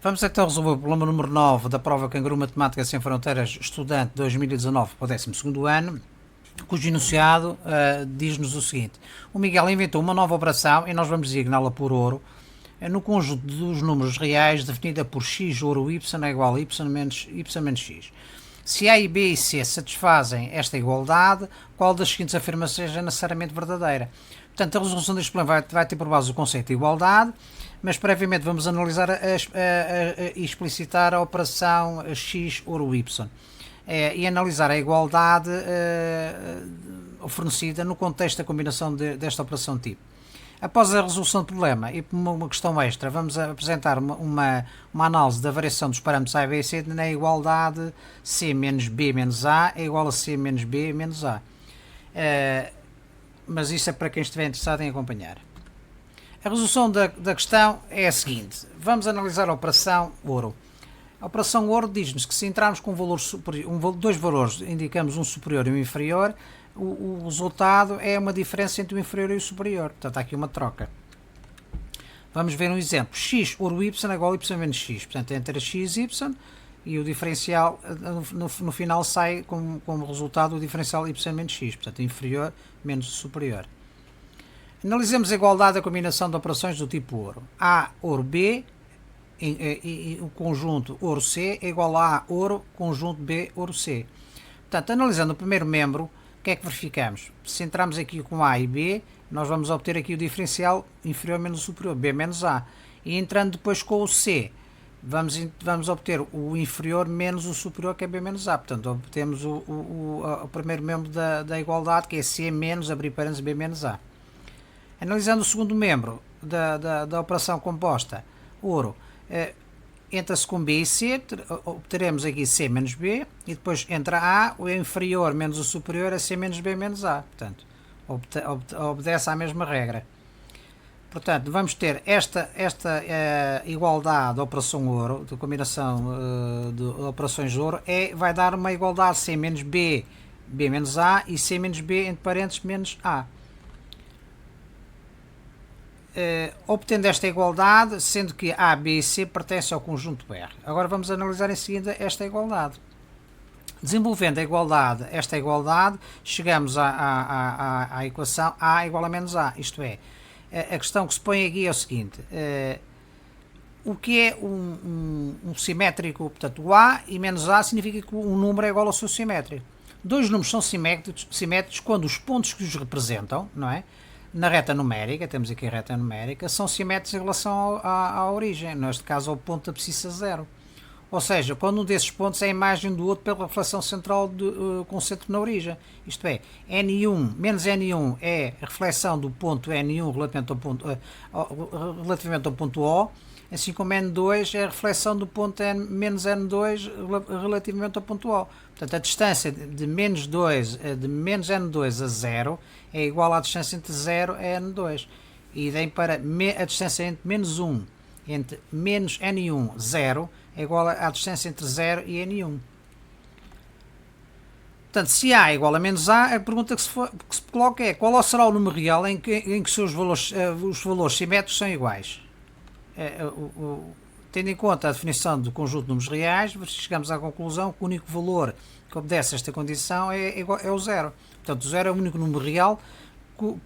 Vamos então resolver o problema número 9 da prova Canguru Matemática Sem Fronteiras, estudante 2019 para o 12º ano, cujo enunciado diz-nos o seguinte: o Miguel inventou uma nova operação e nós vamos designá-la por ouro no conjunto dos números reais definida por x ouro y é igual a y menos x. Se A e B e C satisfazem esta igualdade, qual das seguintes afirmações é necessariamente verdadeira? Portanto, a resolução deste problema vai ter por base o conceito de igualdade, mas previamente vamos analisar e explicitar a operação x ouro y e analisar a igualdade fornecida no contexto da combinação desta operação tipo. Após a resolução do problema e uma questão extra, vamos apresentar uma análise da variação dos parâmetros A, B e C na igualdade C menos B menos A é igual a C menos B menos A. Mas isso é para quem estiver interessado em acompanhar. A resolução da questão é a seguinte: vamos analisar a operação ouro. A operação ouro diz-nos que se entrarmos com um valor superior, dois valores, indicamos um superior e um inferior, o resultado é uma diferença entre o inferior e o superior. Portanto, há aqui uma troca. Vamos ver um exemplo. X ouro y é igual a y menos x. Portanto, entre x e y e o diferencial no final sai como resultado o diferencial y menos x. Portanto, inferior menos o superior. Analisemos a igualdade da combinação de operações do tipo ouro. A ouro B e o conjunto ouro C é igual a A ouro conjunto B ouro C. Portanto, analisando o primeiro membro, o que é que verificamos? Se entrarmos aqui com A e B, nós vamos obter aqui o diferencial inferior menos o superior, B menos A. E entrando depois com o C, vamos obter o inferior menos o superior, que é B menos A. Portanto, obtemos o primeiro membro da igualdade, que é C menos, abrir parênteses, B menos A. Analisando o segundo membro da operação composta, ouro, entra-se com B e C, obteremos aqui C menos B, e depois entra A, o inferior menos o superior é C menos B menos A. Portanto, obedece à mesma regra. Portanto, vamos ter esta igualdade de operação ouro, de combinação de operações de ouro, vai dar uma igualdade C menos B, B menos A, e C menos B, entre parênteses, menos A. Obtendo esta igualdade, sendo que A, B e C pertencem ao conjunto R. Agora vamos analisar em seguida esta igualdade. Desenvolvendo esta igualdade, chegamos à equação A igual a menos A. Isto é, a questão que se põe aqui é o seguinte: o que é um simétrico? Portanto, o A e menos A significa que um número é igual ao seu simétrico. Dois números são simétricos quando os pontos que os representam, não é? Na reta numérica, temos aqui a reta numérica, são simétricos em relação à origem, neste caso ao ponto da abscissa zero. Ou seja, quando um desses pontos é a imagem do outro pela reflexão central com o centro na origem. Isto é, N1 menos N1 é a reflexão do ponto N1 relativamente ao ponto O, assim como N2 é a reflexão do ponto menos N2 relativamente ao ponto O. Portanto, a distância de menos N2 a 0 é igual à distância entre 0 e N2. E daí para a distância entre menos 1 entre menos N1, 0, é igual à distância entre 0 e N1. Portanto, se A é igual a menos A, a pergunta que se coloca é: qual será o número real em que os valores simétricos são iguais? Tendo em conta a definição do conjunto de números reais, chegamos à conclusão que o único valor que obedece a esta condição é o 0. Portanto, o 0 é o único número real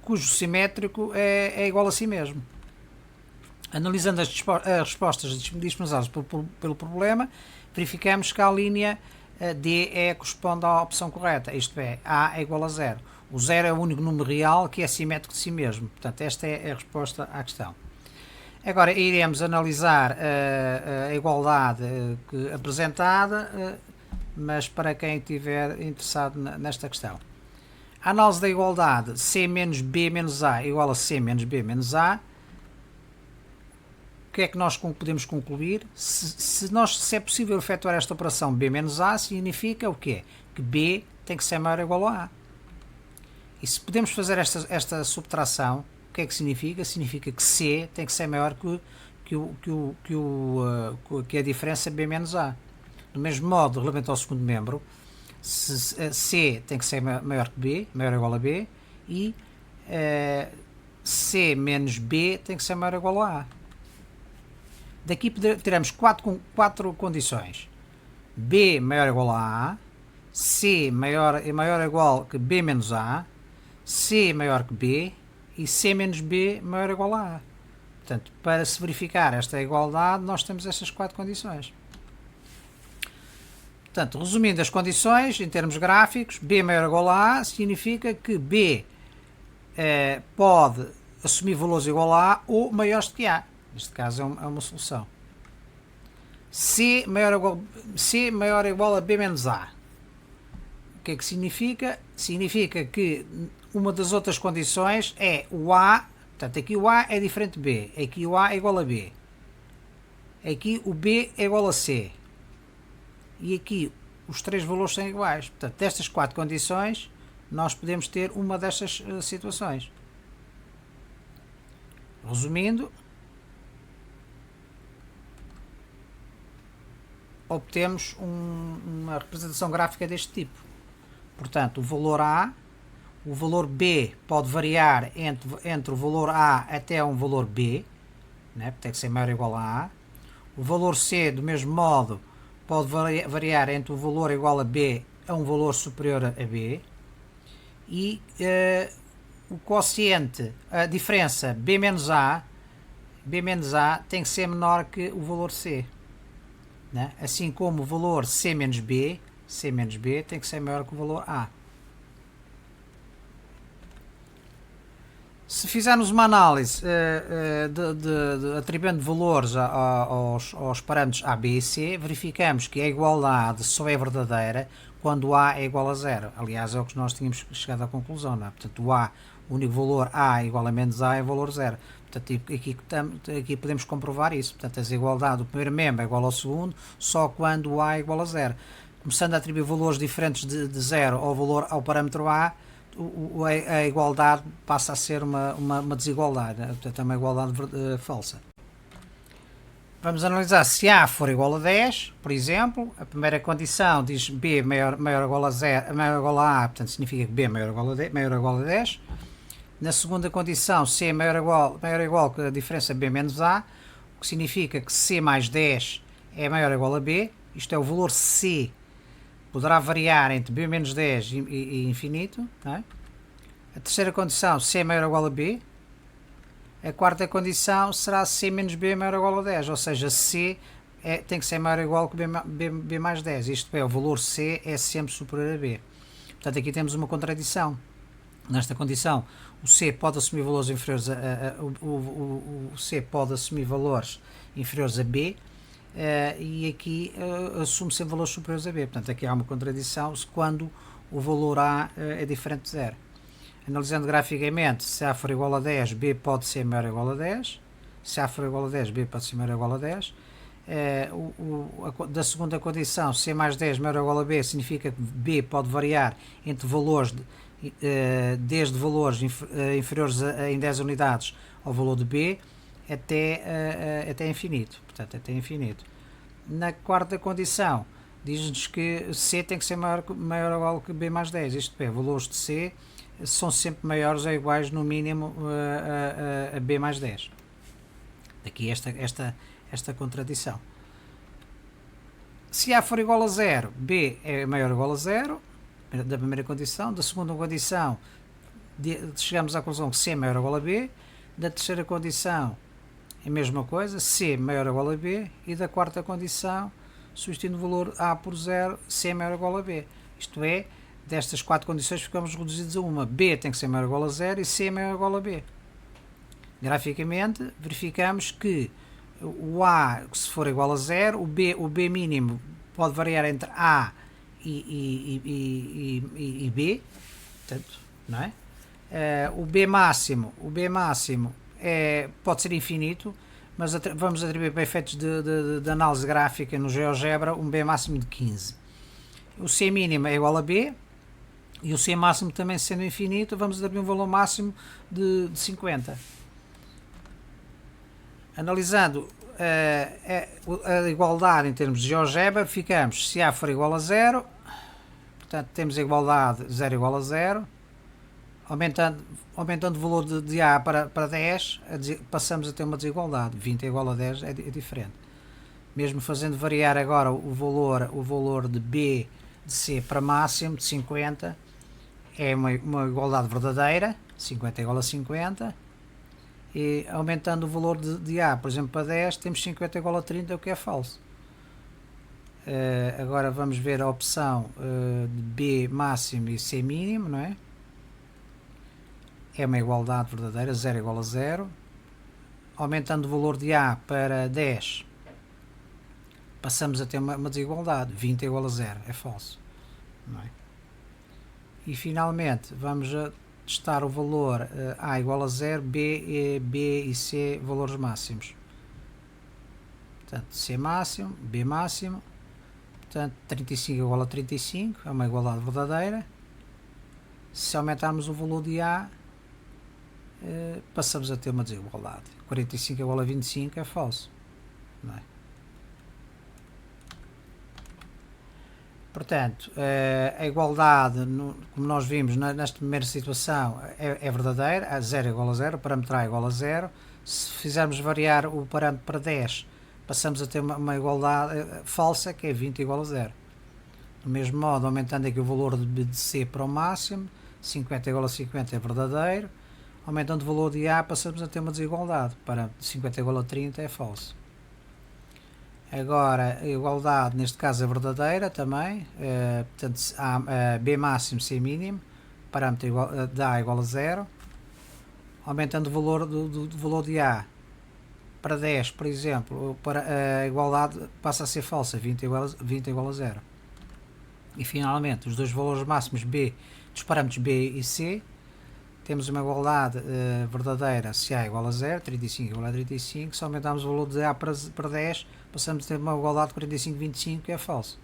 cujo simétrico é igual a si mesmo. Analisando as respostas dispensadas pelo problema, verificamos que a linha D corresponde à opção correta, isto é, A é igual a 0. O 0 é o único número real que é simétrico de si mesmo. Portanto, esta é a resposta à questão. Agora iremos analisar a igualdade apresentada, mas para quem estiver interessado nesta questão. A análise da igualdade C menos B menos A igual a C menos B menos A. O que é que nós podemos concluir? Se é possível efetuar esta operação B menos A, significa o quê? Que B tem que ser maior ou igual a A. E se podemos fazer esta subtração, o que é que significa? Significa que C tem que ser maior que a diferença B menos A. Do mesmo modo, relativamente ao segundo membro, C tem que ser maior que B, maior ou igual a B, e C menos B tem que ser maior ou igual a A. Daqui teremos quatro condições. B maior ou igual a A, C maior ou igual que B menos A, C maior que B e C menos B maior ou igual a A. Portanto, para se verificar esta igualdade, nós temos estas quatro condições. Portanto, resumindo as condições, em termos gráficos, B maior ou igual a A significa que B pode assumir valores igual a A ou maiores do que A. Neste caso é uma solução. C maior ou igual a B menos A. O que é que significa? Significa que uma das outras condições é o A, portanto aqui o A é diferente de B, aqui o A é igual a B, aqui o B é igual a C, e aqui os três valores são iguais. Portanto, destas quatro condições, nós podemos ter uma destas situações. Resumindo, obtemos uma representação gráfica deste tipo. Portanto, o valor A, o valor B pode variar entre o valor A até um valor B, né? Tem que ser maior ou igual a A. O valor C, do mesmo modo, pode variar entre o valor igual a B a um valor superior a B. E o quociente, a diferença B menos A tem que ser menor que o valor C. Né? Assim como o valor C menos B tem que ser maior que o valor A. Se fizermos uma análise atribuindo valores aos parâmetros A, B e C, verificamos que a igualdade só é verdadeira quando A é igual a zero. Aliás, é o que nós tínhamos chegado à conclusão. Não é? Portanto, o único valor A igual a menos A é valor zero. Portanto, aqui podemos comprovar isso. Portanto, a desigualdade do primeiro membro é igual ao segundo só quando o A é igual a zero. Começando a atribuir valores diferentes de zero ao parâmetro A, a igualdade passa a ser uma desigualdade, portanto é uma igualdade falsa. Vamos analisar se A for igual a 10, por exemplo. A primeira condição diz B maior ou igual a 0, maior ou igual a A, portanto significa que B maior ou igual a 10. Na segunda condição, C maior ou igual que a diferença B menos A, o que significa que C mais 10 é maior ou igual a B. Isto é, o valor C poderá variar entre B menos 10 e infinito. Não é? A terceira condição, C maior ou igual a B. A quarta condição será C menos B maior ou igual a 10, ou seja, C tem que ser maior ou igual que B mais 10. Isto é, o valor C é sempre superior a B. Portanto, aqui temos uma contradição. Nesta condição, o C pode assumir valores inferiores o C pode assumir valores inferiores a B, e aqui assume sempre valores superiores a B. Portanto, aqui há uma contradição quando o valor A é diferente de zero. Analisando graficamente, se A for igual a 10, B pode ser maior ou igual a 10. Se A for igual a 10, B pode ser maior ou igual a 10. Da segunda condição, C mais 10 maior ou igual a B, significa que B pode variar entre valores, desde valores inferiores em 10 unidades ao valor de B, até infinito. Portanto, até infinito. Na quarta condição, diz-nos que C tem que ser maior ou igual que B mais 10. Isto é, valores de C são sempre maiores ou iguais, no mínimo, a B mais 10. Daqui esta contradição. Se A for igual a 0, B é maior ou igual a 0, da primeira condição. Da segunda condição, chegamos à conclusão que C é maior ou igual a B. Da terceira condição, é a mesma coisa, C maior ou igual a B. E da quarta condição, substituindo o valor A por 0, C é maior ou igual a B. Isto é, destas quatro condições ficamos reduzidos a uma. B tem que ser maior ou igual a 0 e C é maior ou igual a B. Graficamente, verificamos que o A, se for igual a 0, o B mínimo pode variar entre A e B, portanto, não é? O B máximo pode ser infinito, mas vamos atribuir para efeitos de análise gráfica no GeoGebra um B máximo de 15. O C mínimo é igual a B, e o C máximo também sendo infinito, vamos atribuir um valor máximo de 50. Analisando a igualdade em termos de GeoGebra, ficamos, se A for igual a 0, portanto temos a igualdade 0 igual a 0, aumentando o valor de A para 10, passamos a ter uma desigualdade. 20 é igual a 10 é diferente. Mesmo fazendo variar agora o valor de B de C para máximo de 50, é uma igualdade verdadeira, 50 é igual a 50, e aumentando o valor de A, por exemplo, para 10, temos 50 igual a 30, o que é falso. Agora vamos ver a opção de B máximo e C mínimo, não é? É uma igualdade verdadeira, 0 igual a 0. Aumentando o valor de A para 10, passamos a ter uma desigualdade, 20 igual a 0, é falso. Não é? E finalmente vamos a testar o valor A igual a 0, B e C valores máximos. Portanto, C máximo, B máximo, portanto 35 igual a 35, é uma igualdade verdadeira. Se aumentarmos o valor de A, passamos a ter uma desigualdade. 45 igual a 25 é falso. Não é? Portanto, a igualdade, como nós vimos nesta primeira situação, é verdadeira, a 0 igual a 0, o parâmetro A igual a 0. Se fizermos variar o parâmetro para 10, passamos a ter uma igualdade falsa, que é 20 igual a 0. Do mesmo modo, aumentando aqui o valor de C para o máximo, 50 igual a 50 é verdadeiro. Aumentando o valor de A, passamos a ter uma desigualdade, para 50 igual a 30 é falso. Agora, a igualdade neste caso é verdadeira também, portanto, B máximo, C mínimo, parâmetro de A igual a 0. Aumentando o valor do valor de A para 10, por exemplo, a igualdade passa a ser falsa, 20 igual a 0. E finalmente, os dois valores máximos B, dos parâmetros B e C, temos uma igualdade verdadeira se A igual a 0, 35 igual a 35. Se aumentarmos o valor de A para 10, passamos a ter uma igualdade de 45, 25, que é falso.